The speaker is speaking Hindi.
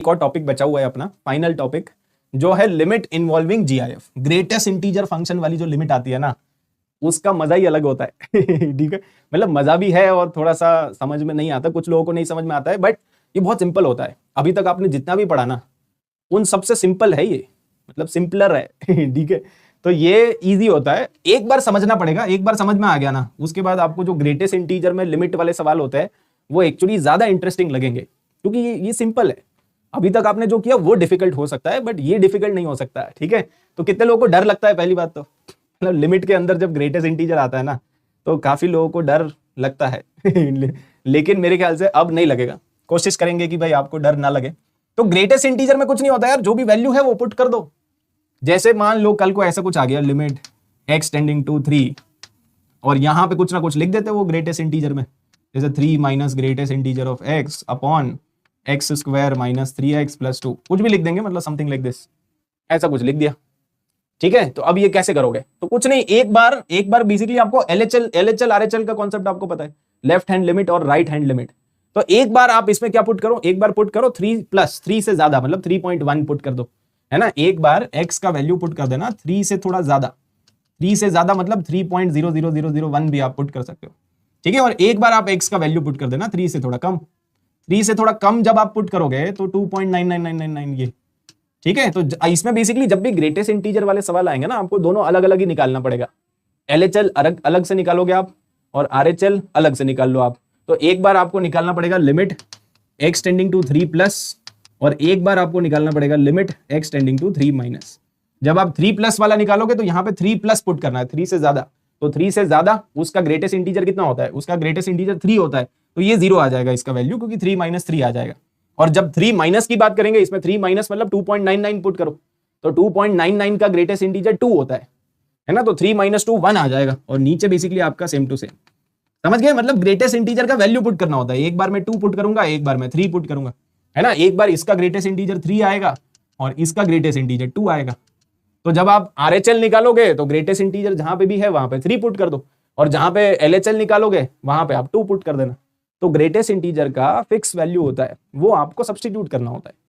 एक और टॉपिक बचा हुआ है अपना फाइनल टॉपिक, जो है limit involving GIF. Greatest integer function वाली जो लिमिट आती है ना, उसका मजा ही अलग होता है। ठीक है, मतलब मजा भी है और थोड़ा सा समझ में नहीं आता, कुछ लोगों को नहीं समझ में आता है, बट ये बहुत सिंपल होता है। अभी तक आपने जितना भी पढ़ा ना, उन सबसे सिंपल है ये, मतलब सिंपलर है। ठीक है, तो ये इजी होता है, एक बार समझना पड़ेगा। एक बार समझ में आ गया ना, उसके बाद आपको जो ग्रेटेस्ट इंटीजर में लिमिट वाले सवाल होते हैं वो एक्चुअली ज्यादा इंटरेस्टिंग लगेंगे, क्योंकि ये सिंपल है। अभी तक आपने जो किया वो डिफिकल्ट हो सकता है, बट ये डिफिकल्ट नहीं हो सकता है। ठीक है, तो कितने लोगों को डर लगता है? पहली बात तो मतलब लिमिट के अंदर जब ग्रेटेस्ट इंटीजर आता है ना, तो काफी लोगों को डर लगता है। लेकिन मेरे ख्याल से अब नहीं लगेगा। कोशिश करेंगे कि भाई आपको डर ना लगे। तो ग्रेटेस्ट इंटीजर में कुछ नहीं होता यार, जो भी वैल्यू है वो पुट कर दो। जैसे मान लो कल को ऐसा कुछ आ गया, लिमिट x टेंडिंग टू 3, और यहां पे कुछ ना कुछ लिख देते वो ग्रेटेस्ट इंटीजर में, जैसे 3 minus greatest integer of x upon x square minus 3x plus 2, कुछ भी लिख देंगे, मतलब समथिंग लाइक दिस, ऐसा कुछ लिख दिया। ठीक है, तो अब ये कैसे करोगे? तो कुछ नहीं, एक बार बेसिकली आपको एलएचएल आरएचएल का कॉन्सेप्ट आपको पता है, लेफ्ट हैंड लिमिट और राइट हैंड लिमिट। तो एक बार आप इसमें क्या पुट करो, एक बार पुट करो 3 प्लस 3 से ज्यादा, मतलब 3.1 पुट कर दो, है ना। एक बार x का वैल्यू पुट कर देना 3 से थोड़ा ज्यादा, 3 से ज्यादा मतलब 3.00001 भी आप पुट कर सकते हो। ठीक है, और एक बार आप x का वैल्यू पुट कर देना 3 से थोड़ा कम, 3 से थोड़ा कम जब आप पुट करोगे तो 2.99999 ये। ठीक है, तो इसमें बेसिकली जब भी ग्रेटेस्ट इंटीजर वाले सवाल आएंगे ना, आपको दोनों अलग अलग ही निकालना पड़ेगा। एलएचएल अलग से निकालोगे आप, और आरएचएल अलग से निकाल लो आप। तो एक बार आपको निकालना पड़ेगा limit x tending to 3 plus, और एक बार आपको निकालना पड़ेगा limit x tending to 3 minus. जब आप 3 प्लस वाला निकालोगे तो यहाँ पे 3 प्लस पुट करना है, 3 से ज्यादा। तो 3 से ज्यादा उसका ग्रेटेस्ट इंटीजर कितना होता है? उसका ग्रेटेस्ट इंटीजर 3 होता है, तो ये 0 आ जाएगा इसका वैल्यू, क्योंकि 3 माइनस 3 आ जाएगा। और जब 3 माइनस की बात करेंगे, इसमें 3 माइनस मतलब 2.99 पुट करो, तो 2.99 का ग्रेटेस्ट इंटीजर 2 होता है ना। तो 3 माइनस 2 1 आ जाएगा, और नीचे बेसिकली आपका सेम टू सेम। समझ गए? मतलब ग्रेटेस्ट इंटीजर का वैल्यू पुट करना होता है। एक बार मैं 2 पुट करूंगा, एक बार मैं 3 पुट करूंगा, है ना। एक बार इसका ग्रेटेस्ट इंटीजर 3 आएगा और इसका ग्रेटेस्ट इंटीजर 2 आएगा। तो जब आप आरएचएल निकालोगे तो ग्रेटेस्ट इंटीजर जहां पे भी है वहां पे 3 पुट कर दो, और जहां पे एलएचएल निकालोगे वहां पे आप 2 पुट कर देना। तो ग्रेटेस्ट इंटीजर का फिक्स वैल्यू होता है, वो आपको सब्स्टिट्यूट करना होता है।